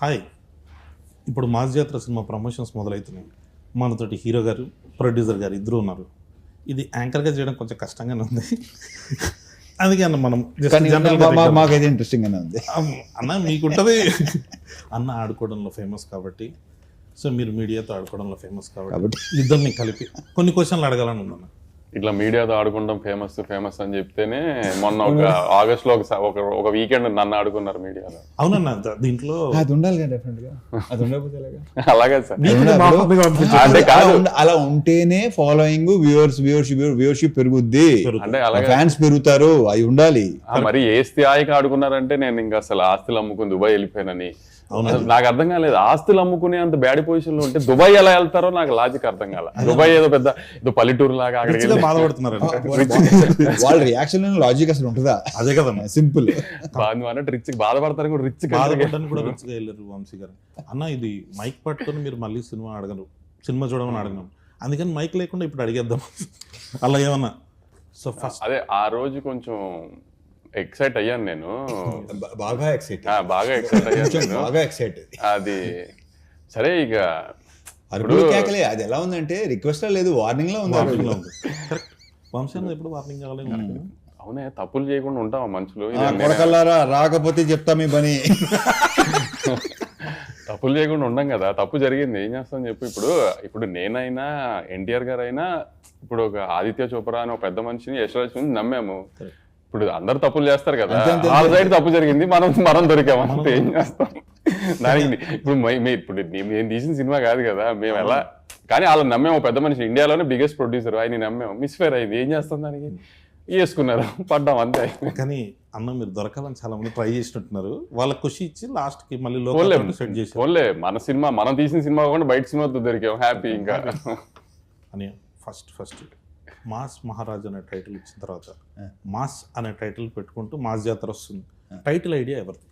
Hi, ఇప్పుడు mass జాతర cinema promotions మొదలవుతున్నాయి. మనతోటి హీరో గారు, ప్రొడ్యూసర్ గారు ఇద్దరు ఉన్నారు. ఇది యాంకర్గా చేయడం కొంచెం కష్టంగానే ఉంది. అందుకే అన్న మనం మాకైతే ఇంట్రెస్టింగ్ గానే ఉంది. అన్న మీకుంటుంది అన్న ఆడుకోవడంలో ఫేమస్ కాబట్టి, సో మీరు మీడియాతో ఆడుకోవడంలో ఫేమస్ కాబట్టి ఇద్దరిని కలిపి కొన్ని క్వశ్చన్లు అడగాలని ఉందన్న. ఇట్లా మీడియాతో ఆడుకుంటాం ఫేమస్ అని చెప్తేనే మొన్న ఒక ఆగస్ట్ లో ఒక వీకెండ్ నన్ను ఆడుకున్నారు మీడియాలో. అవునన్న, దీంట్లో అది ఉండాలి కదా, డెఫినెట్ గా అది ఉండకపోతే అలాగే సార్. అంటే అలా ఉంటేనే ఫాలోయింగ్ వ్యూవర్షిప్ పెరుగుద్ది, అంటే అలాగే ఫ్యాన్స్ పెరుగుతారు, అవి ఉండాలి. మరి ఏ స్థాయికి ఆడుకున్నారంటే నేను ఇంకా అసలు ఆస్తులు అమ్ముకుని దుబాయ్ వెళ్ళిపోయానని. నాకు అర్థం కాలేదు, ఆస్తులు అమ్ముకునే అంత బ్యాడ్ పొజిషన్ లో ఉంటే దుబాయ్ ఎలా వెళ్తారో నాకు లాజిక్ అర్థం కాల. దుబాయ్ ఏదో ఏదో పల్లెటూరు లాగా అక్కడికి బాధపడుతున్నారు. వాళ్ళ రియాక్షన్ లాజిక్ అసలు ఉంటుందా? అదే కదా సింపుల్. అన్నట్టు రిచ్ బాధపడతారు కూడా, రిచ్ కూడా రిచ్గా వెళ్ళారు వంశీ గారు. అన్న ఇది మైక్ పట్టుకొని మీరు మళ్ళీ సినిమా చూడమని అడగను, అందుకని మైక్ లేకుండా ఇప్పుడు అడిగేద్దాం అలా ఏమన్నా. సో ఫస్ట్ అదే ఆ రోజు కొంచెం ఎక్సైట్ అయ్యాను నేను, బాగా ఎక్సైట్ అయ్యాను. అది సరే, ఇక కేకలే అది ఎలా ఉందంటే రిక్వెస్ట్ లేదు, వార్నింగ్ లో ఉంది. వంశీ అన్నది ఎప్పుడు వార్నింగ్ కావాలి. అవునే, తప్పులు చేయకుండా ఉంటావా మనుషులు? కొడకల్లారా రాకపోతే చెప్తా మీ పని. తప్పులు చేయకుండా ఉండం కదా, తప్పు జరిగింది ఏం చేస్తాం చెప్పు. ఇప్పుడు నేనైనా ఎన్టీఆర్ గారు అయినా, ఇప్పుడు ఒక ఆదిత్య చోప్రా అని ఒక పెద్ద మనిషిని యశ్వరాజ్ నమ్మాము. ఇప్పుడు అందరు తప్పులు చేస్తారు కదా, వాళ్ళ సైడ్ తప్పు జరిగింది, మనం దొరికాము అంతే, ఏం చేస్తాం దానికి. ఇప్పుడు నేను తీసిన సినిమా కాదు కదా, మేము ఎలా కానీ వాళ్ళని నమ్మాము. పెద్ద మనిషి ఇండియాలోనే బిగ్గెస్ట్ ప్రొడ్యూసర్, ఆయన నమ్మాము, మిస్ఫేర్ అయింది, ఏం చేస్తాం దానికి, వేసుకున్నారు, పడ్డాం అంతే. కానీ అన్న మీరు దొరకాలని చాలా మంది ట్రై చేసినట్టున్నారు, వాళ్ళ ఖుషి ఇచ్చి లాస్ట్ కి మళ్ళీ సెట్ చేసి ఓన్లే మన సినిమా, మనం తీసిన సినిమా కాకుండా బయట సినిమాతో దొరికాం, హ్యాపీ. ఇంకా అని ఫస్ట్ మాస్ మహారాజ్ అనే టైటిల్ ఇచ్చిన తర్వాత మాస్ అనే టైటిల్ పెట్టుకుంటూ మాస్ జాతర వస్తుంది. టైటిల్ ఐడియా ఎవరిది?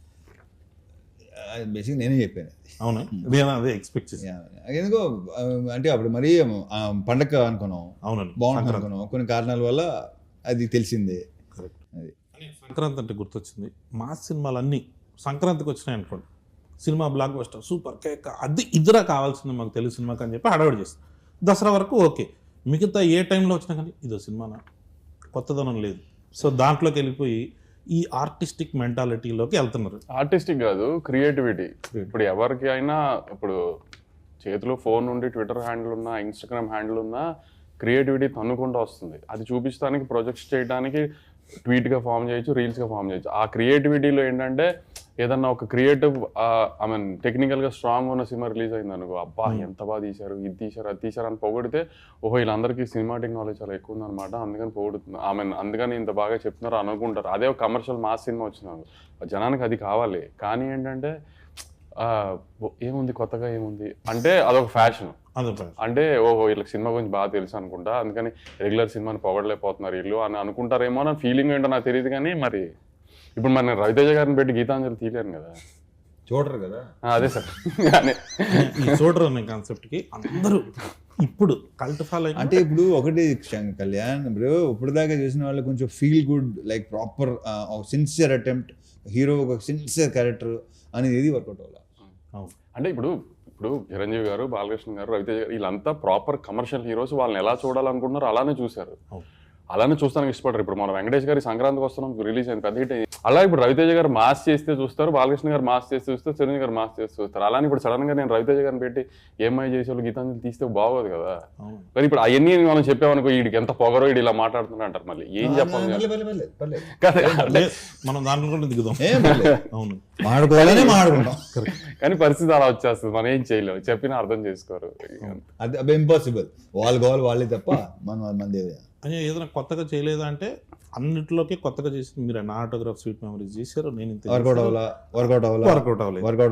బేసిక్ నేనే చెప్పాను. అవునా, నేను అదే ఎక్స్పెక్ట్ చేశాను. ఎందుకో అంటే అప్పుడు మరీ పండగ అనుకున్నాం, అవునండి బాగుంటుంది అనుకున్నాం, కొన్ని కారణాల వల్ల అది తెలిసిందే. కరెక్ట్. అది సంక్రాంతి అంటే గుర్తొచ్చింది, మాస్ సినిమాలన్నీ సంక్రాంతికి వచ్చినాయి అనుకోండి, cinema block buster super cake అది ఇద్దరా కావాల్సింది మాకు తెలుగు సినిమాకి అని చెప్పి హడావిడి చేస్తాం. దసరా వరకు ఓకే, మిగతా ఏ టైంలో వచ్చినా కానీ ఇదో సినిమానా, కొత్తదనం లేదు. సో దాంట్లోకి వెళ్ళిపోయి ఈ ఆర్టిస్టిక్ మెంటాలిటీలోకి వెళ్తున్నారు. ఆర్టిస్టిక్ కాదు, క్రియేటివిటీ. ఇప్పుడు ఎవరికి అయినా ఇప్పుడు చేతిలో ఫోన్ ఉండి ట్విట్టర్ హ్యాండిల్ ఉన్నా, ఇన్స్టాగ్రామ్ హ్యాండిల్ ఉన్నా, క్రియేటివిటీ తన్నుకుంటూ వస్తుంది. అది చూపించడానికి, ప్రొజెక్ట్స్ చేయడానికి ట్వీట్గా ఫామ్ చేయొచ్చు, రీల్స్గా ఫామ్ చేయొచ్చు. ఆ క్రియేటివిటీలో ఏంటంటే ఏదన్నా ఒక క్రియేటివ్ టెక్నికల్గా స్ట్రాంగ్ ఉన్న సినిమా రిలీజ్ అయింది అనుకో, అబ్బా ఎంత బాగా తీశారు, ఇది తీశారు, అది తీశారు అని పొగిడితే, ఓహో వీళ్ళందరికీ సినిమాటిక్ నాలెడ్జ్ చాలా ఎక్కువ ఉందన్నమాట, అందుకని పొగుడుతుంది, అందుకని ఇంత బాగా చెప్తున్నారు అనుకుంటారు. అదే ఒక కమర్షియల్ మాస్ సినిమా వచ్చినారు, జనానికి అది కావాలి. కానీ ఏంటంటే ఏముంది కొత్తగా, ఏముంది అంటే అదొక ఫ్యాషన్. అంటే ఓహో వీళ్ళకి సినిమా గురించి బాగా తెలుసు అనుకుంటా, అందుకని రెగ్యులర్ సినిమాని పొగడలేకపోతున్నారు వీళ్ళు అని అనుకుంటారేమో నా ఫీలింగ్ ఏంటో నాకు తెలియదు. కానీ మరి ఇప్పుడు మన రవితేజ గారిని పెట్టి గీతాంజలి తీయలేను కదా, చూడరు కదా. అదే సార్, చూడరు అనే కాన్సెప్ట్కి అందరూ ఇప్పుడు కల్ట్ ఫాలో. అంటే ఇప్పుడు ఒకటి కళ్యాణ్, ఇప్పుడు దాకా చూసిన వాళ్ళు కొంచెం feel good, like proper sincere attempt, hero ఒక సిన్సియర్ క్యారెక్టర్ అనేది ఏది వర్కౌట్ అవ్వాలి. అంటే ఇప్పుడు చిరంజీవి గారు, బాలకృష్ణ గారు, రవితేజ గారు వీళ్ళంతా ప్రాపర్ కమర్షియల్ హీరోస్, వాళ్ళని ఎలా చూడాలనుకుంటున్నారు అలానే చూశారు, అలానే చూస్తానికి ఇష్టపడరు. ఇప్పుడు మన వెంకటేష్ గారి సంక్రాంతికి వస్తున్నాం రిలీజ్ అయింది, పెద్ద హిట్ అయింది. అలా ఇప్పుడు రవితేజ గారు మాస్ చేస్తే చూస్తారు, బాలకృష్ణ గారు మాస్ చేస్తే చూస్తారు, చిరంజీవి గారు మాస్ చేస్తే చూస్తారు. అలానే ఇప్పుడు సడన్ గా నేను రవితేజ గారిని పెట్టి ఏమై చేసేవాళ్ళు గీతాంజలి తీస్తే బాగోదు కదా. కానీ ఇప్పుడు అవన్నీ మనం చెప్పామనుకో, వీడికి ఎంత పొగరో, వీడు ఇలా మాట్లాడుతున్నా అంటారు, మళ్ళీ ఏం చెప్పాలి మనం దాంట్లో కూడా దిగుదాం. అవును, కానీ పరిస్థితి అలా వచ్చేస్తుంది, మనం ఏం చేయలేము, చెప్పినా అర్థం చేసుకోరు. అది ఇంపాసిబుల్, వాళ్ళు కావాలి వాళ్ళే తప్ప మన అని ఏదైనా కొత్తగా చేయలేదా అంటే అన్నింటిలోకి కొత్తగా చేసింది మీరు. నా ఆటోగ్రాఫ్ స్వీట్ మెమరీస్ చేశారు, నేను వర్కౌట్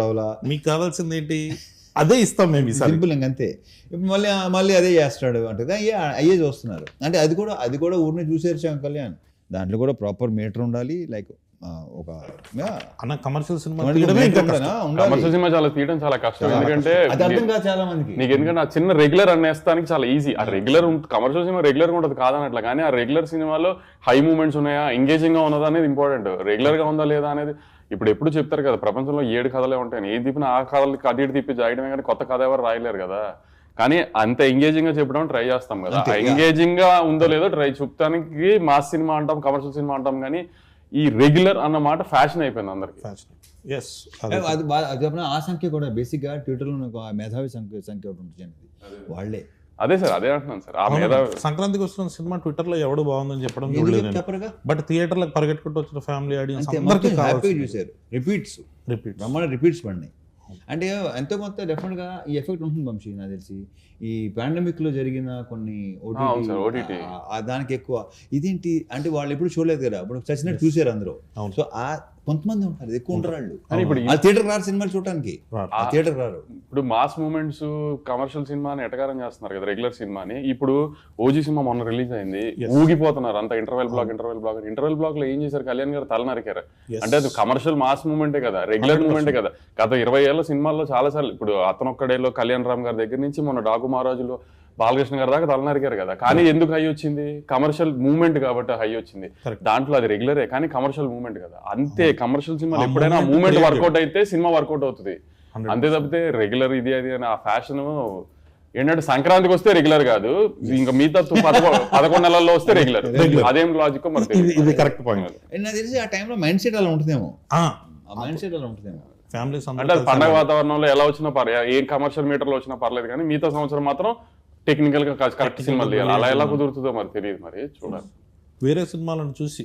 అవ్వలా. మీకు కావాల్సింది ఏంటి, అదే ఇస్తాం మేము సింపుల్ అంతే. ఇప్పుడు మళ్ళీ అదే చేస్తాడు అంటే అయ్యే చూస్తున్నారు. అంటే అది కూడా ఊరిని చూసేరు కళ్యాణ్, దాంట్లో కూడా ప్రాపర్ మీటర్ ఉండాలి. లైక్ ఒక కమర్షియల్ సినిమా చాలా తీయడం చాలా కష్టం, ఎందుకంటే చాలా మందికి నీకు ఎందుకంటే ఆ చిన్న రెగ్యులర్ అనేస్తానికి చాలా ఈజీ. ఆ రెగ్యులర్ కమర్షియల్ సినిమా రెగ్యులర్ గా ఉంటుంది కాదనట్లా, కానీ ఆ రెగ్యులర్ సినిమాలో హై మూమెంట్స్ ఉన్నాయా, ఎంగేజింగ్ గా ఉన్నదా అనేది ఇంపార్టెంట్. రెగ్యులర్ గా ఉందా లేదా అనేది ఇప్పుడు ఎప్పుడు చెప్తారు కదా ప్రపంచంలో 7 కథలే ఉంటాయని, ఏ తిప్పిన ఆ కథలకి అటు ఇటు తిప్పి జాయడమే కానీ కొత్త కథ ఎవరు రాయలేరు కదా. కానీ అంత ఎంగేజింగ్ గా చెప్పడం ట్రై చేస్తాం కదా, ఎంగేజింగ్ గా ఉందో లేదో ట్రై చూపడానికి మాస్ సినిమా అంటాం, కమర్షియల్ సినిమా అంటాం, కానీ ఈ రెగ్యులర్ అన్న మాట ఫ్యాషన్ అయిపోయింది అందరికి. ఎస్ అది చెప్పిన ఆ సంఖ్య కూడా బేసిక్గా ట్విట్టర్లో నాకు ఆ మేధావి సంఖ్య ఒకటి ఉంటుంది వాళ్ళే. అదే సార్, అదే అంటున్నాను సార్. ఆ మీద సంక్రాంతికి వస్తున్న సినిమా ట్విట్టర్ లో ఎవడు బాగుందని చెప్పడం చూడలేదు, చెప్పరుగా, బట్ థియేటర్లకు పరిగెట్టుకుంటూ వచ్చిన ఫ్యామిలీ ఆడియన్స్ అందరికీ హ్యాపీగా చూశారు. రిపీట్స్ రిపీట్ రిపీట్స్ పడినాయి. అంటే ఎంతో కొంత డెఫినెట్గా ఈ ఎఫెక్ట్ ఉంటుంది వంశీ, నాకు తెలిసి ఈ పాండమిక్ లో జరిగిన కొన్ని OTT దానికి ఎక్కువ ఇదేంటి అంటే వాళ్ళు ఎప్పుడు చూడలేదు కదా, ఇప్పుడు చచ్చినట్టు చూసారు అందరూ. సో ఆ కొంతమంది ఉంటారు, ఎక్కువ ఉంటారు వాళ్ళు. ఇప్పుడు థియేటర్ రారు సినిమాలు చూడటానికి, థియేటర్ రారు. ఇప్పుడు మాస్ మూమెంట్స్ కమర్షియల్ సినిమాని ఎటకారం చేస్తున్నారు కదా రెగ్యులర్ సినిమాని. ఇప్పుడు ఓజీ సినిమా మొన్న రిలీజ్ అయింది, ఊగిపోతున్నారు అంత ఇంటర్వెల్ బ్లాక్ లో ఏం చేశారు, కళ్యాణ్ గారు తల నరికారు. అంటే అది కమర్షియల్ మాస్ మూమెంటే కదా, రెగ్యులర్ మూమెంటే కదా. గత 20 ఏళ్ళ సినిమాల్లో చాలా సార్లు, ఇప్పుడు అతనొక్కడేలో కళ్యాణ్ రామ్ గారి దగ్గర నుంచి మొన్న డాకు మహారాజులో బాలకృష్ణ గారి దాకా తల నరికారు కదా. కానీ ఎందుకు హై వచ్చింది, కమర్షియల్ మూమెంట్ కాబట్టి హై వచ్చింది. దాంట్లో అది రెగ్యులరే కానీ కమర్షియల్ మూమెంట్ కదా. అంతే, కమర్షియల్ సినిమా ఎప్పుడైనా మూమెంట్ వర్కౌట్ అయితే సినిమా వర్కౌట్ అవుతుంది, అంతే తప్పితే రెగ్యులర్ ఇది అది అని ఆ ఫ్యాషన్ ఏంటంటే సంక్రాంతికి వస్తే రెగ్యులర్ కాదు, ఇంకా మిగతా 11 నెలల్లో వస్తే రెగ్యులర్. అదేం లాజిక్ మరి ఇది కరెక్ట్ పాయింట్. నాకు తెలిసి ఆ టైంలో మైండ్ సెట్ అలా ఉంటుందేమో, మైండ్ సెట్ అలా ఉంటుందేమో. ఫ్యామిలీస్ అంటే అది పండగ వాతావరణంలో ఎలా వచ్చినా పర్లేదు, ఏ కమర్షియల్ మీటర్ లో వచ్చినా పర్లేదు, కానీ మిగతా సంవత్సరం మాత్రం టెక్నికల్ గా కరెక్ట్ సినిమాలు తీయాలి. అలా ఎలా కుదురుతుందో మరి తెలియదు, మరి చూడాలి. వేరే సినిమాలను చూసి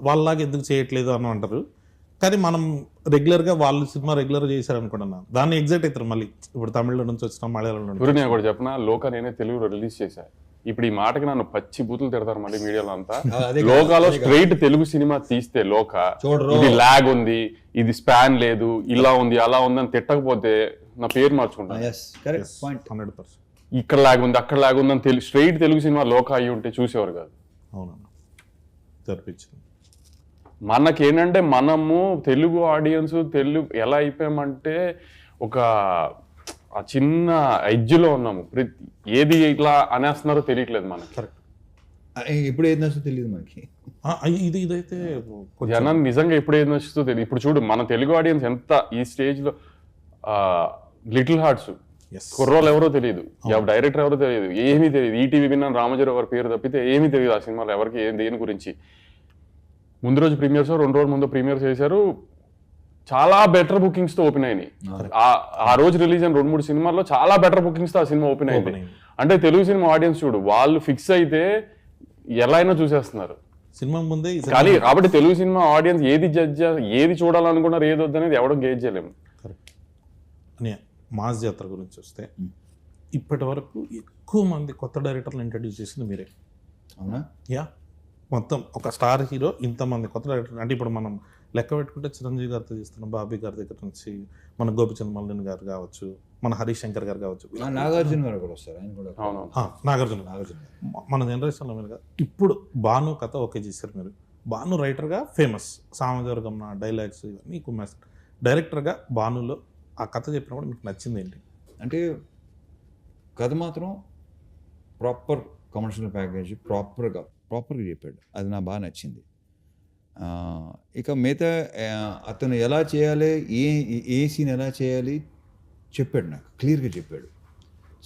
వాళ్ళలాగా ఎందుకు చేయట్లేదు అని అంటారు, కానీ మనం రెగ్యులర్గా వాళ్ళు సినిమా రెగ్యులర్ చేశారు అనుకుంటున్నాను, దాన్ని ఎగ్జైట్ అవుతారు. మళ్ళీ ఇప్పుడు తమిళ నుంచి వచ్చిన మలయాళం నుంచి నేను కూడా చెప్పిన లోక నేనే తెలుగులో రిలీజ్ చేశా. ఇప్పుడు ఈ మాటకి నన్ను పచ్చి బూతులు తిడతారు మళ్ళీ మీడియాలో అంతా. లోకాలో స్ట్రైట్ తెలుగు సినిమా తీస్తే లోక ఇది లాగ్ ఉంది, ఇది స్పాన్ లేదు, ఇలా ఉంది అలా ఉంది అని తిట్టకపోతే నా పేరు మార్చుకుంటాను. 100% ఇక్కడ లాగ్ ఉంది అక్కడ లాగ్ ఉంది అని స్ట్రైట్ తెలుగు సినిమా లోక అయ్యి ఉంటే చూసేవారు కాదు. అవునన్నా జరిపించింది. మనకేంటంటే మనము తెలుగు ఆడియన్స్ తెలుగు ఎలా అయిపోయామంటే ఒక ఆ చిన్న ఎడ్జ్లో ఉన్నాము, ఏది ఇట్లా అనేస్తున్నారో తెలియట్లేదు మనకి. కరెక్ట్, ఇప్పుడు ఏది నచ్చుతో తెలియదు మనకి. ఇదైతే జనం నిజంగా ఎప్పుడు ఏది నచ్చుతో తెలియదు. ఇప్పుడు చూడు మన తెలుగు ఆడియన్స్ ఎంత ఈ స్టేజ్ లో లిటిల్ హార్ట్స్ కుర్రోలు ఎవరో తెలియదు, డైరెక్టర్ ఎవరో తెలియదు, ఏమీ తెలియదు. ఈటీవీ విన్నాను రామజీరావు గారి పేరు తప్పితే ఏమీ తెలియదు ఆ సినిమాలో ఎవరికి దేని గురించి. ముందు రోజు ప్రీమియర్స్ 2 రోజుల ముందు ప్రీమియర్స్ చేశారు, చాలా బెటర్ బుకింగ్స్ తో ఓపెన్ అయినాయి. ఆ రోజు రిలీజ్ అయిన 2-3 సినిమాల్లో చాలా బెటర్ బుకింగ్స్ తో ఆ సినిమా ఓపెన్ అయింది. అంటే తెలుగు సినిమా ఆడియన్స్ చూడు వాళ్ళు ఫిక్స్ అయితే ఎలా అయినా చూసేస్తున్నారు సినిమా ముందే. కానీ కాబట్టి తెలుగు సినిమా ఆడియన్స్ ఏది చూడాలనుకున్నారు ఏది వద్దనేది ఎవడో గేజ్ చేయలేము. కరెక్ట్. అని మాస్ జాతర గురించి వస్తే ఇప్పటి వరకు ఎక్కువ మంది కొత్త డైరెక్టర్లు ఇంట్రడ్యూస్ చేసింది మీరే. అవునా? యా, మొత్తం ఒక స్టార్ హీరో ఇంతమంది కొత్త డైరెక్టర్. అంటే ఇప్పుడు మనం లెక్క పెట్టుకుంటే చిరంజీవి గారితో చేస్తున్నాం, బాబీ గారి దగ్గర నుంచి మన గోపిచంద్ మల్లిన్ గారు కావచ్చు, మన హరీష్ శంకర్ గారు కావచ్చు, నాగార్జున గారు కూడా వస్తారు, ఆయన కూడా. నాగార్జున మన జనరేషన్లో మీరు ఇప్పుడు భాను కథ ఓకే చేశారు మీరు. భాను రైటర్గా ఫేమస్, సామజవర్గం డైలాగ్స్ ఇవన్నీ కుమ్మేస్తారు. డైరెక్టర్గా భానులో ఆ కథ చెప్పినప్పుడు మీకు నచ్చింది ఏంటి? అంటే కథ మాత్రం ప్రాపర్ కమర్షియల్ ప్యాకేజ్ ప్రాపర్గా చెప్పాడు, అది నాకు బాగా నచ్చింది. ఇక మిగతా అతను ఎలా చేయాలి, ఏ సీన్ ఎలా చేయాలి చెప్పాడు, నాకు క్లియర్గా చెప్పాడు.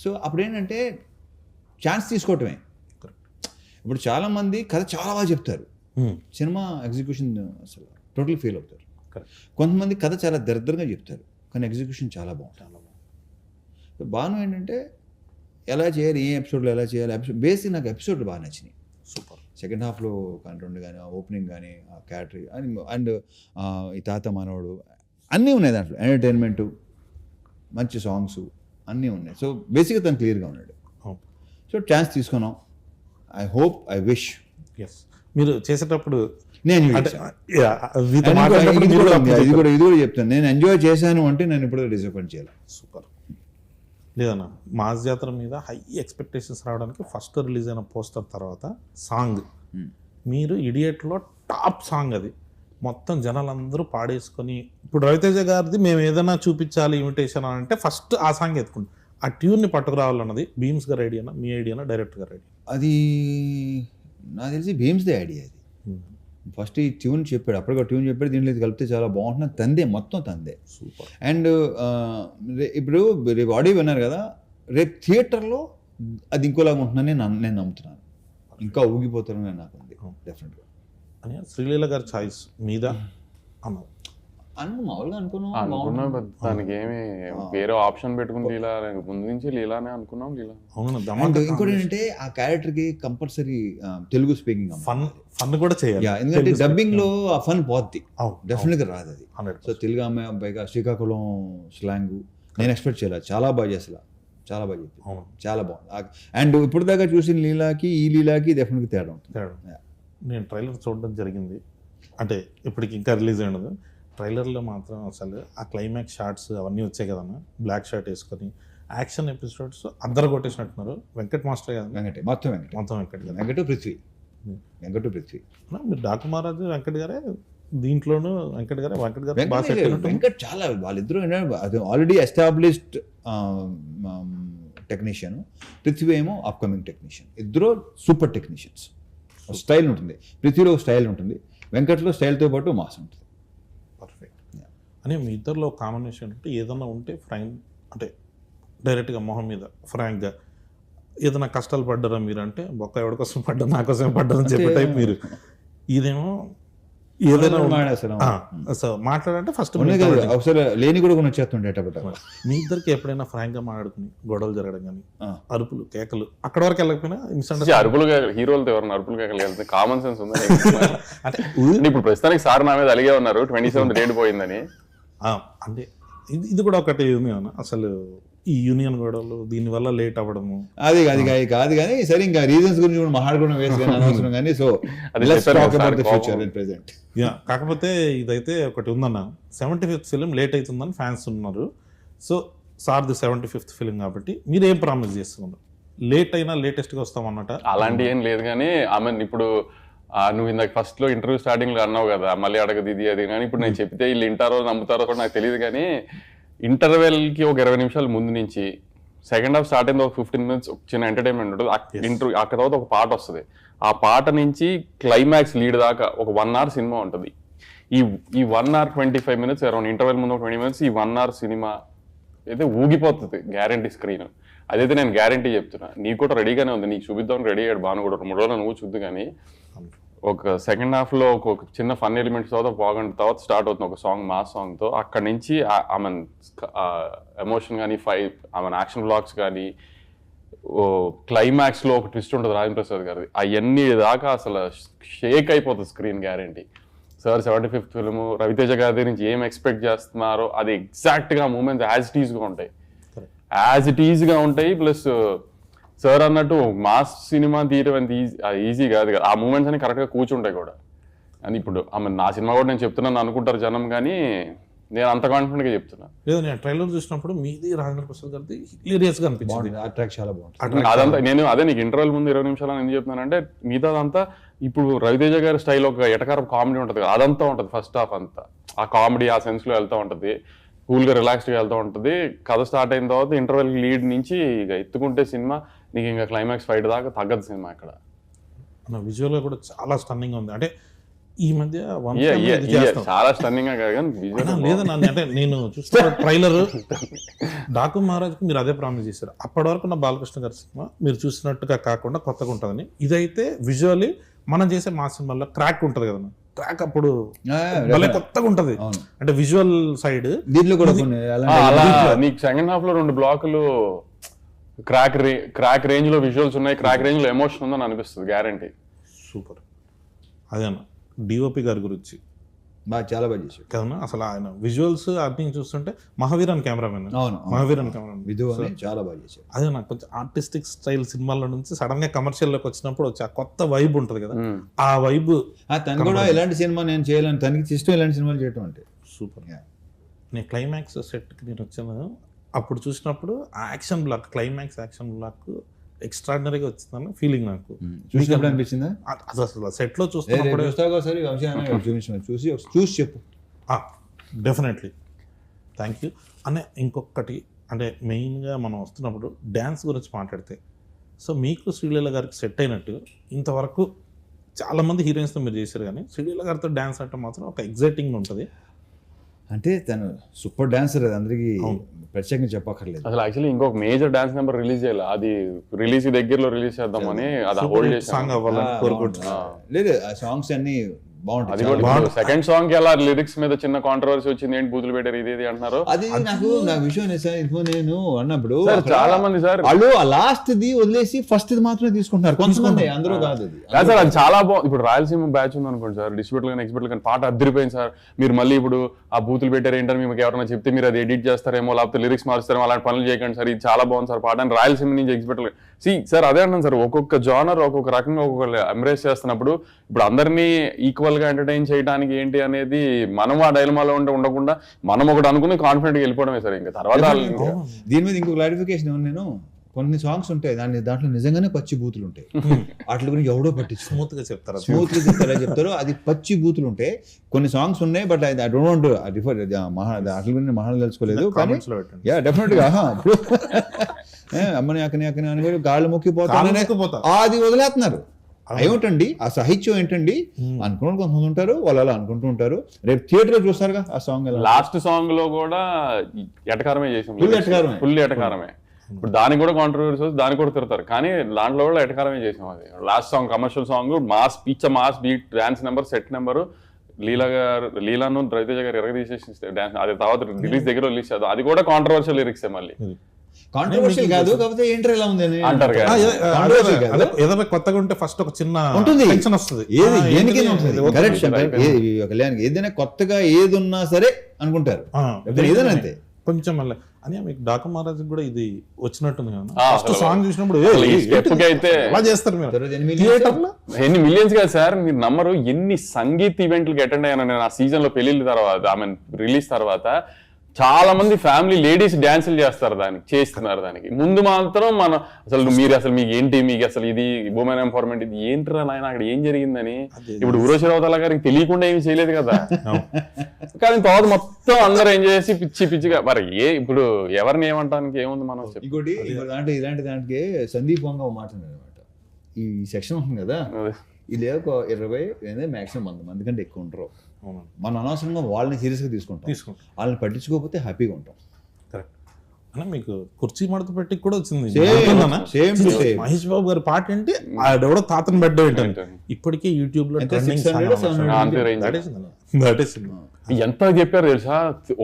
సో అప్పుడేంటంటే ఛాన్స్ తీసుకోవటమే. ఇప్పుడు చాలామంది కథ చాలా బాగా చెప్తారు, సినిమా ఎగ్జిక్యూషన్ అసలు టోటల్ ఫెయిల్ అవుతారు. కొంతమంది కథ చాలా దరిద్రంగా చెప్తారు కానీ ఎగ్జిక్యూషన్ చాలా బాగుంటుంది. బాను ఏంటంటే ఎలా చేయాలి, ఏ ఎపిసోడ్లో ఎలా చేయాలి, బేసిక్ నాకు ఎపిసోడ్లు బాగా నచ్చినాయి. సూపర్. సెకండ్ హాఫ్లో కంటెంట్ కానీ ఓపెనింగ్ కానీ క్యాటరీ అండ్ ఈ తాత మనోడు అన్నీ ఉన్నాయి దాంట్లో, ఎంటర్టైన్మెంటు మంచి సాంగ్స్ అన్నీ ఉన్నాయి. సో బేసిక్గా తను క్లియర్గా ఉన్నాడు. సో ఛాన్స్ తీసుకున్నాం. I hope, I wish. Yes, మీరు చేసేటప్పుడు నేను ఇది కూడా చెప్తాను, నేను ఎంజాయ్ చేశాను అంటే నేను ఇప్పుడు డిసప్పాయింట్ చేయాలి. సూపర్. లేదన్నా మాస్ జాతర మీద హై ఎక్స్పెక్టేషన్స్ రావడానికి ఫస్ట్ రిలీజ్ అయిన పోస్టర్ తర్వాత సాంగ్, మీరు ఇడియట్లో టాప్ సాంగ్ అది, మొత్తం జనాలందరూ పాడేసుకొని, ఇప్పుడు రవితేజ గారిది మేము ఏదైనా చూపించాలి ఇమిటేషన్ అని అంటే ఫస్ట్ ఆ సాంగ్ ఎత్తుకుంటాం. ఆ ట్యూన్ని పట్టుకురావాలన్నది భీమ్స్ గారి ఐడియానా, మీ ఐడియానా, డైరెక్టర్ గారి ఐడియా? అది నాకు తెలిసి భీమ్స్దే ఐడియా. అది ఫస్ట్ ఈ ట్యూన్ చెప్పాడు, అప్పటికి ట్యూన్ చెప్పాడు, దీంట్లో ఇది కలిపితే చాలా బాగుంటుంది, తందే మొత్తం తందే. సూపర్. అండ్ ఇప్పుడు రేపు ఆడియో విన్నారు కదా, రేపు థియేటర్లో అది ఇంకోలాగా ఉంటుందని నేను నమ్ముతున్నాను. ఇంకా ఊగిపోతారని నాకు ఉంది డెఫినెట్గా. అని శ్రీలీల గారి చాయిస్ మీద అన్నారు మామూలుగా అనుకున్నాం, దానికి ఏమి వేరే ఆప్షన్ పెట్టుకుని లీలా ముందు నుంచి లీలానే అనుకున్నాం. లీలా అవును. ఇంకోటి ఏంటంటే ఆ క్యారెక్టర్కి కంపల్సరీ తెలుగు స్పీకింగ్ ఫన్ కూడా చేయాలి. ఎందుకంటే డబ్బింగ్ లో ఆ ఫన్ పోద్ది, అవును, డెఫినెట్గా రాదు అది. 100%. సో తెలుగు అమ్మాయి పైగా శ్రీకాకుళం స్లాంగ్ నేను ఎక్స్పెక్ట్ చేయలేదు, చాలా బాగా చేసలా, చాలా బాగా చెప్పింది, అవును. చాలా బాగుంది. అండ్ ఇప్పుడు దాకా చూసిన లీలాకి ఈ లీలాకి డెఫినెట్గా తేడా ఉంటుంది. నేను ట్రైలర్ చూడడం జరిగింది, అంటే ఇప్పటికి ఇంకా రిలీజ్ అయినది. ట్రైలర్లో మాత్రం అసలు ఆ క్లైమాక్స్ షార్ట్స్ అవన్నీ వచ్చాయి కదన్నా, బ్లాక్ షర్ట్ వేసుకొని యాక్షన్ ఎపిసోడ్స్ అందరు కొట్టేసినట్టున్నారు. వెంకట్ మాస్టర్ కదా, మొత్తం వెంకట్ కదా, వెంకట పృథ్వీ. మీరు డాకు మహారాజు వెంకట్ గారే దీంట్లోనూ, వెంకట్ గారు బాగా సెట్ అయినట్టు. వెంకట్ చాలా, వాళ్ళిద్దరూ అది ఆల్రెడీ ఎస్టాబ్లిష్డ్ టెక్నీషియన్, పృథ్వీ ఏమో అప్కమింగ్ టెక్నీషియన్. ఇద్దరు సూపర్ టెక్నీషియన్స్. స్టైల్ ఉంటుంది, పృథ్వీలో స్టైల్ ఉంటుంది, వెంకట్లో స్టైల్తో పాటు మాస్ ఉంటుంది. పర్ఫెక్ట్. అని మీ ఇద్దరిలో కాంబినేషన్ అంటే ఏదన్నా ఉంటే అంటే డైరెక్ట్గా మొహం మీద ఫ్రాంక్గా ఏదైనా కష్టాలు పడ్డారా మీరు అంటే, బొక్క ఎవరి కోసం పడ్డా, నా కోసం పడ్డారని చెప్పే టైప్ మీరు. ఇదేమో ఏదైనా మాట్లాడంటే ఫస్ట్ ఒకసారి లేని కూడా కొన్ని వచ్చేస్తుండే. మీ ఇద్దరికి ఎప్పుడైనా ఫ్రాంక్గా మాట్లాడుకుని గొడవలు జరగడం కానీ, అరుపులు కేకలు అక్కడ వరకు వెళ్ళకపోయినా అరుపులు హీరోలతో ఎవరైనా అరుపులు కేకలు వెళ్తే కామన్ సెన్స్ ఉంది అంటే ఇప్పుడు ప్రస్తుతానికి సార్ నా మీద అలిగే ఉన్నారు 27 డేట్ పోయిందని. అంటే ఇది కూడా ఒకటి ఉంది అన్న, అసలు ఈ యూనియన్ గొడవలు దీనివల్ల లేట్ అవ్వడము అది కాదు కానీ సరే, ఇంకా రీజన్స్ గురించి కూడా మాట్లాడుకోవడం వేస్ట్ కానీ అనవసరం కానీ. సో ప్రెసెంట్ కాకపోతే ఇదైతే ఒకటి ఉందన్న, 75th ఫిలిం లేట్ అవుతుందని ఫ్యాన్స్ ఉన్నారు. సో సార్ది 75th ఫిలిం కాబట్టి మీరు ఏం ప్రామిస్ చేస్తున్నారు? లేట్ అయినా లేటెస్ట్గా వస్తామన్నట అలాంటి ఏం లేదు కానీ, ఆమె ఇప్పుడు నువ్వు ఇందాక ఫస్ట్ లో ఇంటర్వ్యూ స్టార్టింగ్ లో అన్నావు కదా, మళ్ళీ అడగదు ఇది అది కానీ, ఇప్పుడు నేను చెప్తే వీళ్ళు వింటారో నమ్ముతారో కూడా నాకు తెలియదు కానీ, ఇంటర్వెల్కి ఒక 20 నిమిషాల ముందు నుంచి సెకండ్ హాఫ్ స్టార్ట్ అయింది, ఒక 15 minutes చిన్న ఎంటర్టైన్మెంట్ ఉంటుంది. ఇంటర్వ్యూ అక్కడ తర్వాత ఒక పాట వస్తుంది, ఆ పాట నుంచి క్లైమాక్స్ లీడ్ దాకా ఒక 1 hour సినిమా ఉంటుంది. ఈ 1 hour 25 minutes అరౌండ్, ఇంటర్వెల్ ముందు 20 minutes, ఈ 1 hour సినిమా అయితే ఊగిపోతుంది గ్యారంటీ స్క్రీన్. అదైతే నేను గ్యారంటీ చెప్తున్నా. నీకు కూడా రెడీగానే ఉంది, నీకు చూపిద్దామని రెడీ అయ్యాడు బాను కూడా, 3 రోజులు నువ్వు చూద్దు. కానీ ఒక సెకండ్ హాఫ్ లో ఒక చిన్న ఫన్ ఎలిమెంట్స్ తర్వాత బాగుంటుంది, తర్వాత స్టార్ట్ అవుతుంది ఒక సాంగ్, మాస్ సాంగ్ తో. అక్కడి నుంచి ఆమె ఎమోషన్ కానీ, ఆమె యాక్షన్ బ్లాక్స్ కానీ, క్లైమాక్స్ లో ఒక ట్విస్ట్ ఉంటుంది రాజేంద్ర ప్రసాద్ గారిది, అవన్నీ దాకా అసలు షేక్ అయిపోతుంది screen guarantee. Sir 75th film, Ravi Teja గారి నుంచి ఏం ఎక్స్పెక్ట్ చేస్తున్నారో అది ఎగ్జాక్ట్ గా మూమెంట్స్ యాజ్ ఇట్ ఈజ్ గా ఉంటాయి. ప్లస్ సార్ అన్నట్టు మాస్ సినిమా తీయడం అంత ఈజీ కాదు కదా, ఆ మూమెంట్స్ అని కరెక్ట్గా కూర్చుంటాయి కూడా. అని ఇప్పుడు నా సినిమా కూడా నేను చెప్తున్నాను అనుకుంటారు జనం, కానీ నేను అంత కాన్ఫిడెంట్గా చెప్తున్నా. లేదు, నేను ట్రైలర్ చూసినప్పుడు మీది రాజేంద్ర ప్రసాద్ గారిది హిలేరియస్గా అనిపించింది, చాలా బాగుంది అదంతా. నేను అదే నీకు ఇంటర్వెల్ ముందు 20 నిమిషాలు ఎందుకు చెప్తున్నానంటే, మిగతాదంతా ఇప్పుడు రవితేజ గారి స్టైల్ ఒక ఎటకారం కామెడీ ఉంటుంది కదా, అదంతా ఉంటుంది. ఫస్ట్ హాఫ్ అంతా ఆ కామెడీ ఆ సెన్స్లో వెళ్తూ ఉంటుంది, కూల్గా రిలాక్స్డ్గా వెళ్తూ ఉంటుంది. కథ స్టార్ట్ అయిన తర్వాత ఇంటర్వెల్ లీడ్ నుంచి ఇక ఎత్తుకుంటే సినిమా నీకు ఇంకా క్లైమాక్స్ ఫైట్ దాకా తగ్గదు సినిమా. ఇక్కడ విజువల్గా కూడా చాలా స్టన్నింగ్ ఉంది. అంటే ఈ మధ్య చాలా స్టన్నింగ్ గా కాదు లేదన్నా, అంటే నేను చూస్తున్న ట్రైలర్ డాకు మహారాజ్కి మీరు అదే ప్రామిస్ చేశారు. అప్పటి వరకు నా బాలకృష్ణ గారి సినిమా మీరు చూసినట్టుగా కాకుండా కొత్తగా ఉంటుందని. ఇదైతే విజువల్లీ మనం చేసే మా సినిమాలో క్రాక్ ఉంటుంది కదన్నా, క్రాక్ అప్పుడు భలే కొత్తగా ఉంటది. అంటే విజువల్ సైడ్ దీంట్లో కూడా నీకు సెకండ్ హాఫ్ లో 2 బ్లాకులు క్రాక్ రేంజ్ లో విజువల్స్ ఉన్నాయి, క్రాక్ రేంజ్ లో ఎమోషన్ ఉందని అనిపిస్తుంది గ్యారంటీ. సూపర్. అదే అన్న డిఓపి గారి గురించి చాలా బాగా చేశాడు కదన్నా. అసలు ఆయన విజువల్స్ అన్ని చూస్తుంటే మహావీరన్ కెమెరామెన్, మహావీరన్ కెమెరామెన్ చాలా బాగా చేశాడు. అదే నాకు కొంచెం ఆర్టిస్టిక్ స్టైల్ సినిమాల నుంచి సడన్ గా కమర్షియల్ లోకి వచ్చినప్పుడు వచ్చి ఆ కొత్త వైబ్ ఉంటుంది కదా, ఆ వైబ్ తను కూడా ఎలాంటి సినిమా నేను చేయాలని, తనకి ఇష్టం ఇలాంటి సినిమాలు చేయటం అంటే. సూపర్. నేను క్లైమాక్స్ సెట్కి నేను వచ్చాను, అప్పుడు చూసినప్పుడు ఆ action block, climax action block ఎక్స్ట్రాడినరీగా వచ్చిందని ఫీలింగ్ నాకు. చూసినప్పుడు అనిపించిందా? అది అసలు సెట్లో చూస్తున్నప్పుడు చూసి చెప్పు. Definitely, thank you. అనే ఇంకొకటి అంటే మెయిన్గా మనం వస్తున్నప్పుడు డ్యాన్స్ గురించి మాట్లాడితే, సో మీకు శ్రీలీల గారికి సెట్ అయినట్టు ఇంతవరకు చాలా మంది హీరోయిన్స్తో మీరు చేశారు కానీ శ్రీలీల గారితో డ్యాన్స్ అంటే మాత్రం ఒక ఎగ్జైటింగ్ ఉంటుంది. అంటే తను సూపర్ డాన్సర్, అది అందరికీ ప్రత్యేకంగా చెప్పక్కర్లేదు. అసలు యాక్చువల్లీ ఇంకొక మేజర్ డాన్స్ నెంబర్ రిలీజ్ చేయాలి, అది రిలీజ్ దగ్గరలో రిలీజ్ చేద్దామని అది హోల్డ్ చేసాం. సాంగ్ అవ్వాలని కోరుకుంటున్నాను. లేదు ఆ సాంగ్స్ అన్ని బాగుంటాయి. అది కూడా సెకండ్ సాంగ్ కి అలా లిరిక్స్ మీద చిన్న కాంట్రవర్సీ వచ్చింది, ఏంటి బూతులు పెట్టారు ఇది అంటున్నారు. అది నాకు విషయం సార్, నేను అన్నప్పుడు చాలా మంది సార్ వాళ్ళు ఆ లాస్ట్ ది వదిలేసి ఫస్ట్ ఇది మాత్రమే తీసుకుంటున్నారు కొంతమంది, అందరూ కాదు అది. సార్ అది చాలా బాగుంది. ఇప్పుడు రాయలసీమ బ్యాచ్ ఉంది అనుకోండి సార్, డిస్ట్రిబ్యూటర్ కానీ ఎక్స్పర్ట్ కానీ పాట అద్దరిపోయింది సార్. మీరు మళ్ళీ ఇప్పుడు ఆ బూతులు పెట్టారు ఏంటని మీకు ఎవరైనా చెప్తే మీరు అది ఎడిట్ చేస్తారేమో, లేకపోతే లిరిక్స్ మారుస్తారేమో, అలాంటి పనులు చేయకండి సార్, ఇది చాలా బాగుంది సార్ పాట అని రాయలసీమ నుంచి ఎక్స్పర్ట్. సార్ అదే అంటాను సార్, ఒక్కొక్క జానర్ ఒక్కొక్క రకంగా ఒక్కొక్క ఎంబ్రేస్ చేస్తున్నప్పుడు ఇప్పుడు అందరినీ ఈక్వల్ గా ఎంటర్టైన్ చేయడానికి ఏంటి అనేది మనం ఆ డైలమాలో ఉండకుండా మనం ఒకటి అనుకుని కాన్ఫిడెంట్ గా వెళ్ళిపోవడమే సార్. ఇంకా తర్వాత దీని మీద ఇంకో క్లారిఫికేషన్ ఏమన్నా, నేను కొన్ని సాంగ్స్ ఉంటాయి దాంట్లో నిజంగానే పచ్చి బూతులు ఉంటాయి, వాటి గురించి ఎవడో పట్టించు స్మూత్ గా చెప్తారు, స్మూత్ గా చెప్తారు, అది పచ్చి బూతులు ఉంటాయి. కొన్ని సాంగ్స్ ఉన్నాయి, but I don't want refer వాటి గురించి మహాన్ తెలుసుకోలేదు, కానీ యా డెఫినెట్ గా అమ్మని అక్కని అక్కని అని గాళ్ళు మొక్కిపోతా అది వదిలేస్తున్నారు. ఏమిటండి ఆ సాహిత్యం ఏంటండి అనుకున్న కొంతమంది ఉంటారు, వాళ్ళు అలా అనుకుంటూ ఉంటారు. రేపు థియేటర్ లో చూస్తారుగా ఆ సాంగ్, లాస్ట్ సాంగ్ లో కూడా ఎటకారమే చేసాం, ఫుల్ ఎటకారమే. ఇప్పుడు దానికి కూడా కాంట్రవర్సీ వస్తుంది, దానికి కూడా తిడతారు, కానీ దాంట్లో కూడా ఎటకారమే చేసాం. అది last song commercial song, mass పిచ్చ mass beat, dance number, set number, లీలాను Raviteja గారు ఎరగదీసేసి డాన్స్, అది తర్వాత రిలీజ్ దగ్గర రిలీజ్ చేద్దాం, అది కూడా కాంట్రవర్షియల్ లిరిక్స్ మళ్ళీ. కాంట్రవర్షియల్ కాదు, కాకపోతే ఏంటర్ ఎలా ఉంది అంటారు. ఏదైనా కొత్తగా ఉంటే ఫస్ట్ ఒక చిన్న ఉంటుంది, టెన్షన్ వస్తుంది, కళ్యాణ్కి ఏదైనా కొత్తగా ఏది ఉన్నా సరే అనుకుంటారు, ఏదైనా అంతే కొంచెం మళ్ళీ అని. మీకు డాకు మహారాజ్ కూడా ఇది వచ్చినట్టుంది కదా, ఫస్ట్ సాంగ్ చూసినప్పుడు అయితే అలా చేస్తారు మీరు ఎన్ని మిలియన్స్ కదా సార్, మీరు నమ్మరు ఎన్ని సంగీత్ ఈవెంట్లకి అటెండ్ అయ్యాను నేను ఆ సీజన్ లో పెళ్లిళ్ళ తర్వాత, ఐ మీన్ రిలీజ్ తర్వాత. చాలా మంది ఫ్యామిలీ లేడీస్ డాన్సులు చేస్తారు, చేస్తున్నారు. దానికి ముందు మాత్రం మనం అసలు మీకు ఏంటి, మీకు అసలు ఇది ఉమెన్ ఎంపవర్మెంట్, ఇది ఏంటి నాయన అక్కడ ఏం జరిగిందని. ఇప్పుడు ఉర్వశి రౌతల గారికి తెలియకుండా ఏమి చేయలేదు కదా, కానీ తర్వాత మొత్తం అందరూ ఏం చేసి పిచ్చిగా మరి ఇప్పుడు ఎవరిని ఏమంటానికి ఏముంది మనం. ఇంకోటి దాంట్లో ఇలాంటి దానికి సందీప్ వంగ మాట్లాడారు అనమాట, ఈ సెక్షన్ ఉంటుంది కదా, ఇది ఒక 20 మాక్సిమం 100 మంది కంటే ఎక్కువ ఉంటారు. మనం అనవసరంగా వాళ్ళని సీరియస్గా తీసుకుంటాం, వాళ్ళని పట్టించుకోకపోతే హ్యాపీగా ఉంటాం. కరెక్ట్ అన్న. మీకు కుర్చీ మడత పెట్టి కూడా వచ్చింది మహేష్ బాబు గారి పాట ఏంటి, ఆడెవడో తాతను బెడ్ ఏంటంటే ఇప్పటికే యూట్యూబ్ లో ఎంత చెప్పారు తెలుసా,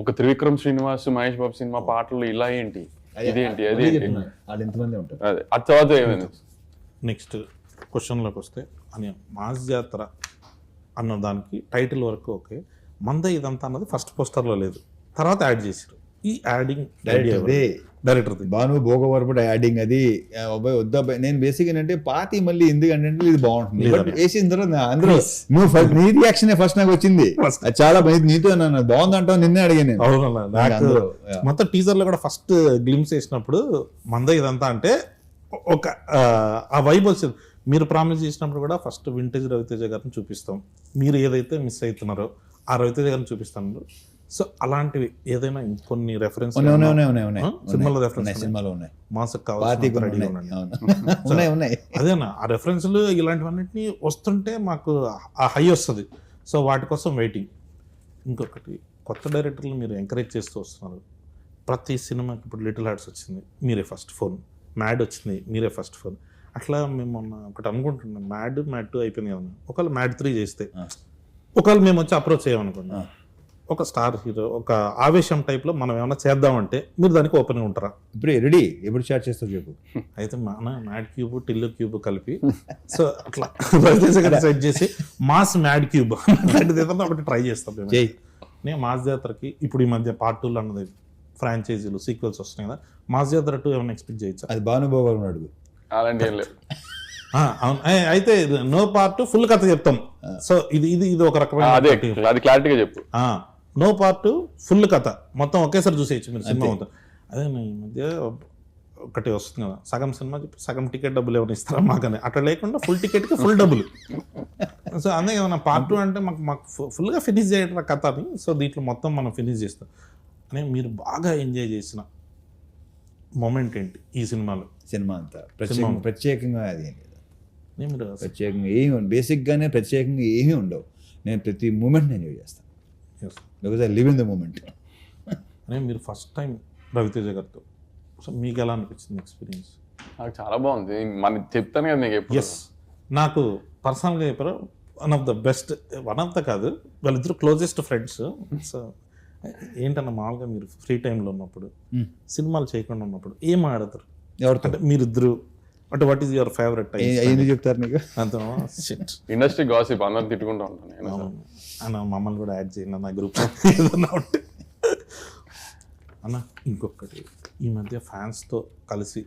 ఒక త్రివిక్రమ్ శ్రీనివాస్ మహేష్ బాబు సినిమా పాటలు ఇలా ఏంటి, ఇదేంటి, అది ఎంతమంది ఉంటారు. అదే అది తర్వాత ఏమైంది. నెక్స్ట్ క్వశ్చన్లోకి వస్తే అని మాస్ జాతర అన్న దానికి టైటిల్ వరకు ఓకే, మంద ఇదంతా అన్నది ఫస్ట్ పోస్టర్లో లేదు, తర్వాత యాడ్ చేశారు. ఈ యాడింగ్ డైరెక్టర్ భాను భోగవరపుడు యాడింగ్ అది వద్దా. నేను బేసిక్ ఏంటంటే పాతి మళ్ళీ ఎందుకంటే ఇది బాగుంటుంది వేసిన తర్వాత అందరూ నువ్వు నీ రియాక్షన్ ఫస్ట్ నాకు వచ్చింది, చాలా నీతో నన్ను బాగుందంటావు, నిన్నే అడిగాను నేను. అవునన్నా, మొత్తం టీజర్ లో కూడా ఫస్ట్ గ్లిమ్స్ వేసినప్పుడు మంద ఇదంతా అంటే ఒక ఆ వైబ్ వచ్చింది. మీరు ప్రామిస్ చేసినప్పుడు కూడా ఫస్ట్ వింటేజ్ రవితేజ గారిని చూపిస్తాం, మీరు ఏదైతే మిస్ అవుతున్నారో ఆ రవితేజ గారిని చూపిస్తాను. సో అలాంటివి ఏదైనా కొన్ని రెఫరెన్స్ సినిమాలో ఉన్నాయి, మాసకు కావాలి అదేనా ఆ రెఫరెన్స్లు ఇలాంటివన్నిటిని వస్తుంటే మాకు ఆ హై వస్తుంది. సో వాటి కోసం వెయిటింగ్. ఇంకొకటి కొత్త డైరెక్టర్లు మీరు ఎంకరేజ్ చేస్తూ వస్తున్నారు. ప్రతి సినిమాకి ఇప్పుడు లిటిల్ హార్ట్స్ వచ్చింది, మీరే ఫస్ట్ ఫోన్, మ్యాడ్ వచ్చింది, మీరే ఫస్ట్ ఫోన్. అట్లా మేము మొన్న ఒకటి అనుకుంటున్నాం, మ్యాడ్ 2 అయిపోయింది కదా, ఒకవేళ మ్యాడ్ 3 చేస్తే, ఒకవేళ మేము వచ్చి అప్రోచ్ చేయమనుకున్నాం, ఒక స్టార్ హీరో ఒక ఆవేశం టైప్లో మనం ఏమైనా చేద్దామంటే మీరు దానికి ఓపెన్గా ఉంటారా? ఇప్పుడు రెడీ, ఎప్పుడు స్టార్ట్ చేస్తారు చెప్పు. అయితే మన మ్యాడ్ క్యూబ్ టిల్లు క్యూబ్ కలిపి సో అట్లా సెట్ చేసి మాస్ మ్యాడ్ క్యూబ్ అలాంటిది ఏదన్నా ఒకటి ట్రై చేస్తాం నేను. మాస్ జాతరకి ఇప్పుడు ఈ మధ్య పార్ట్ 2 అన్నది ఫ్రాంచైజీలు సీక్వెల్స్ వస్తున్నాయి కదా, మాస్ జాతర 2 ఏమైనా ఎక్స్పెక్ట్ చేయొచ్చా? అది భానుభావు అడుగు. అలాంటి ఏం లేదు. అయితే నో పార్ట్ ఫుల్ కథ చెప్తాం. సో ఇది ఒక రకమైన అది క్లారిటీగా చెప్పు. నో పార్ట్ ఫుల్ కథ మొత్తం ఒకేసారి చూసేయచ్చు మీరు సినిమా మొత్తం. అదే ఈ మధ్య ఒకటి వస్తుంది కదా, సగం సినిమా చెప్పి సగం టికెట్ డబ్బులు ఏమైనా ఇస్తారా మాకని, అట్లా లేకుండా ఫుల్ టికెట్కి ఫుల్ డబ్బులు. సో అందుకే ఏమన్నా పార్ట్ 2 అంటే మాకు ఫుల్గా ఫినిష్ చేయడం కథ అని. సో దీంట్లో మొత్తం మనం ఫినిష్ చేస్తాం అని. మీరు బాగా ఎంజాయ్ చేసిన మొమెంట్ ఏంటి ఈ సినిమాలో? సినిమా అంతా ప్రత్యేకంగా అది ఏం లేదు, మీరు ప్రత్యేకంగా ఏమి బేసిక్గానే ప్రత్యేకంగా ఏమీ ఉండవు. నేను ప్రతి మూమెంట్ ఎంజాయ్ చేస్తాను yes. Because I live in the moment. అనే మీరు ఫస్ట్ టైం రవితేజ గారితో సో మీకు ఎలా అనిపించింది ఎక్స్పీరియన్స్? నాకు చాలా బాగుంది. మన చెప్తాను కదా నీకు ఎప్పుడు. ఎస్, నాకు పర్సనల్గా చెప్పారు one of the best, one of the కాదు, వాళ్ళిద్దరు క్లోజెస్ట్ ఫ్రెండ్స్. సో ఏంటన్నా మామూలుగా మీరు ఫ్రీ టైంలో ఉన్నప్పుడు సినిమాలు చేయకుండా ఉన్నప్పుడు ఏం ఆడతారు? ఎవరితో అంటే మీరిద్దరు అంటే what is your favourite time? ఎందుకు చెప్తారు నీకు? అంత షిట్ ఇండస్ట్రీ గాసిప్ అందరు తిట్టుకుంటూ ఉంటాను నేను. అన్న మమ్మల్ని కూడా యాడ్ చేయండి అన్న గ్రూప్ ఏదన్నా ఉంటే. అన్న ఇంకొకటి, ఈ మధ్య ఫ్యాన్స్తో కలిసి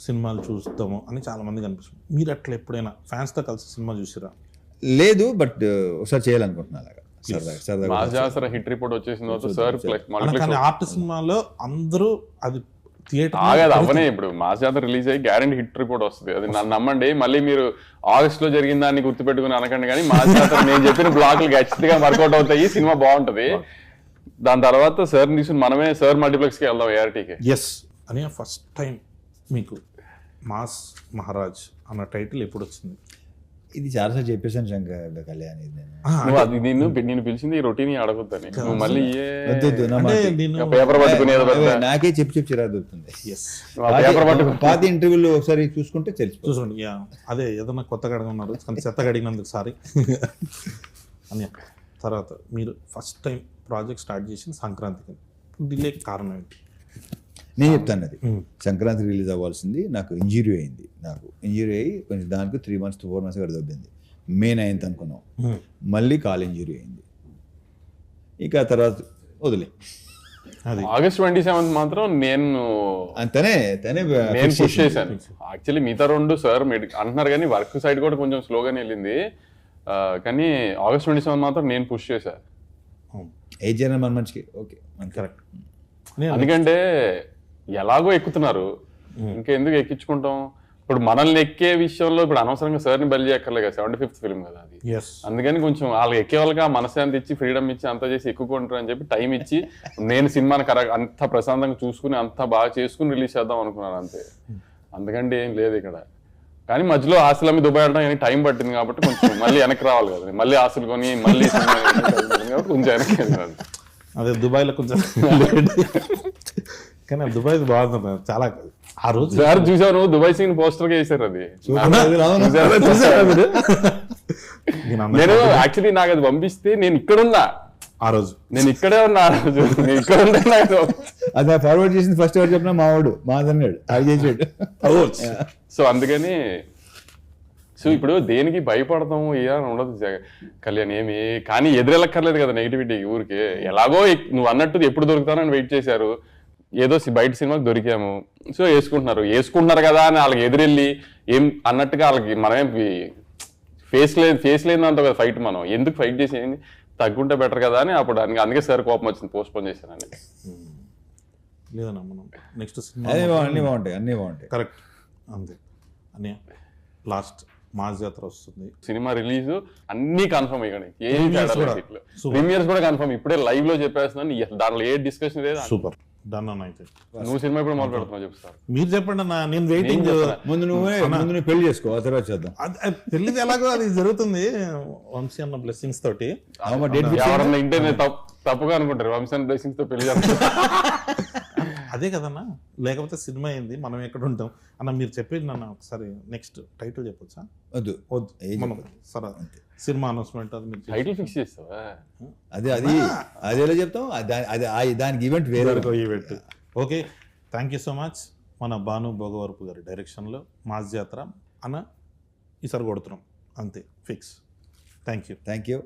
సినిమాలు చూస్తాము అని చాలా మంది కనిపిస్తుంది. మీరు అట్లా ఎప్పుడైనా ఫ్యాన్స్తో కలిసి సినిమా చూసిరా? లేదు, బట్ ఒకసారి చేయాలనుకుంటున్నా అలాగా సరదాగా సరదాగా. మా జాసర హిట్ రిపోర్ట్ వచ్చేసిన తర్వాత సార్ కానీ ఆర్ట్ సినిమాలో అందరూ అది థియేటర్ ఆగదు అవనే. ఇప్పుడు మా జాతర రిలీజ్ అయ్యి గ్యారెంటీ హిట్ రిపోర్ట్ వస్తుంది. అది నన్ను నమ్మండి. మళ్ళీ మీరు ఆగస్ట్ లో జరిగిన దాన్ని గుర్తుపెట్టుకుని అనకండి. కానీ మా జాతర నేను చెప్పిన బ్లాక్లు ఖచ్చితంగా వర్కౌట్ అవుతాయి. సినిమా బాగుంటది. దాని తర్వాత సార్ తీసుకుని మనమే సార్ మల్టీప్లెక్స్ కి వెళ్దాం ఏఆర్టీకి. ఎస్ అని ఫస్ట్ టైం మీకు మాస్ మహారాజ్ అన్న టైటిల్ ఎప్పుడు వచ్చింది? ఇది చాలాసార్లు చెప్పేసాను శంకర్ కళ్యాణ్. ఇది నేను నువ్వు అది నేను పిలిచింది ఈ రొటీన్ అడగొద్దని. నువ్వు మళ్ళీ వద్దు, నా మాట. పేపర్ పట్టుకునేది నాకే చెప్పి చిరాకు దొరుకుతుంది. ఎస్, పేపర్ పట్టుకు పాత ఇంటర్వ్యూలు ఒకసారి చూసుకుంటే తెలిసిపోతుంది. చూసుకోండి. యా, అదే ఏదన్నా కొత్తగా అడగన్నారు కానీ చెత్తగా అడిగినందుకు సారీ అని. తర్వాత మీరు ఫస్ట్ టైం ప్రాజెక్ట్ స్టార్ట్ చేసిన సంక్రాంతికి డిలే కారణం ఏంటి? నేను చెప్తాను. అది సంక్రాంతి రిలీజ్ అవ్వాల్సింది, నాకు ఇంజురీ అయింది. నాకు ఇంజురీ అయ్యి కొంచెం దానికి 3 months to 4 months కూడా దొబ్బింది. మే 9th అనుకున్నాం, మళ్ళీ కాల్ ఇంజురీ అయింది. ఇక తర్వాత వదిలే. అది ఆగస్ట్ 27th మాత్రం నేను తనే పుష్ చేశాను. యాక్చువల్లీ మిగతా 2 సార్ అంటున్నారు కానీ వర్క్ సైడ్ కూడా కొంచెం స్లోగానే వెళ్ళింది. కానీ ఆగస్ట్ 27th మాత్రం నేను పుష్ చేశాను. ఏ జనం మన మంచికి ఓకే కరెక్ట్. ఎందుకంటే ఎలాగో ఎక్కుతున్నారు, ఇంకెందుకు ఎక్కించుకుంటాం. ఇప్పుడు మనల్ని ఎక్కే విషయంలో ఇప్పుడు అనవసరంగా సార్ని బలి చేయక్కర్లే కదా. 75th ఫిల్మ్ కదా అది. అందుకని కొంచెం వాళ్ళకి ఎక్కే వాళ్ళకి ఆ మనశ్శాంతి ఇచ్చి ఫ్రీడమ్ ఇచ్చి అంతా చేసి ఎక్కుకుంటారు అని చెప్పి టైం ఇచ్చి నేను సినిమాని అంత ప్రశాంతంగా చూసుకుని అంత బాగా చేసుకుని రిలీజ్ చేద్దాం అనుకున్నాను అంతే. అందుకంటే ఏం లేదు ఇక్కడ. కానీ మధ్యలో ఆశలు అమ్మి దుబాయ్ వెళ్ళడం టైం పట్టింది కాబట్టి కొంచెం మళ్ళీ వెనక్కి రావాలి కదా. మళ్ళీ ఆశలు కొని మళ్ళీ కొంచెం వెనక్కి వెళ్ళాలి. అదే దుబాయ్లో కొంచెం కానీ దుబాయ్ బాగుంది చాలా. ఆ రోజు సార్ చూసాను దుబాయ్ సీన్ పోస్టర్ గా వేసారు. అది నేను యాక్చువల్లీ నాకు అది పంపిస్తే నేను ఇక్కడ ఉన్నా ఆ రోజు, నేను ఇక్కడే ఉన్నా ఆ రోజు, నేను ఇక్కడ ఉన్నా. అది ఫార్వర్డ్ చేసింది ఫస్ట్ ఎవరు చెప్పినా మావాడు మాదన్నాడు అది చేసాడు. సో అందుకని సో ఇప్పుడు దేనికి భయపడతాము ఏదని ఉండదు కళ్యాణ్ ఏమి. కానీ ఎదురెళ్ళక్కర్లేదు కదా నెగిటివిటీ ఊరికి. ఎలాగో నువ్వు అన్నట్టు ఎప్పుడు దొరుకుతానని వెయిట్ చేశారు. ఏదో బయట సినిమాకి దొరికాము, సో వేసుకుంటున్నారు కదా అని వాళ్ళకి ఎదురెళ్ళి ఏం అన్నట్టుగా వాళ్ళకి మనమేం ఫేస్ లేదంత కదా ఫైట్. మనం ఎందుకు ఫైట్ చేసి తగ్గుంటే బెటర్ కదా అని అప్పుడు అందుకే సార్ కోపం వచ్చింది, పోస్ట్ పోన్ చేశానని. లేదన్నా మనం నెక్స్ట్ సినిమా అన్నీ బాగుంటాయి కరెక్ట్ అంతే అని. లాస్ట్ మాస్ జాతర వస్తుంది, సినిమా రిలీజ్ అన్ని కన్ఫర్మ్ అయ్యాయి. ప్రీమియర్స్ కూడా కన్ఫర్మ్. ఇప్పుడే లైవ్ లో చెప్పేస్తున్నాను, దాంట్లో ఏ డిస్కషన్ లేదు. సూపర్ డన్ అన్న. అయితే నువ్వు సినిమా ఇప్పుడు మొదలు పెడుతున్నావు చెప్తారు. మీరు చెప్పండి అన్న, నేను వెయిటింగ్. ముందు నువ్వు పెళ్లి చేసుకో, ఆ తర్వాత చేద్దాం. పెళ్లిది ఎలాగో అది జరుగుతుంది వంశీ అన్న బ్లెస్సింగ్స్ తోటి. ఎవరన్నా ఇంటే తప్పుగా అనుకుంటారు వంశీ అన్న బ్లెస్సింగ్స్ తో పెళ్లి చేస్తారు. అదే కదన్నా, లేకపోతే సినిమా అయింది మనం ఎక్కడ ఉంటాం అన్న. మీరు చెప్పేది నన్ను ఒకసారి నెక్స్ట్ టైటిల్ చెప్పొచ్చా? వద్దు మనం సరే సినిమా అనౌన్స్మెంట్ అది మీరు టైటిల్ ఫిక్స్ చేస్తావా? అది ఎలా చెప్తాం, దానికి ఈవెంట్ వేరే event. Okay, thank you so much. మన భాను భోగవరపు గారి డైరెక్షన్లో మాస్ జాతర అన్న ఈసారి కొడుతున్నాం అంతే ఫిక్స్. Thank you.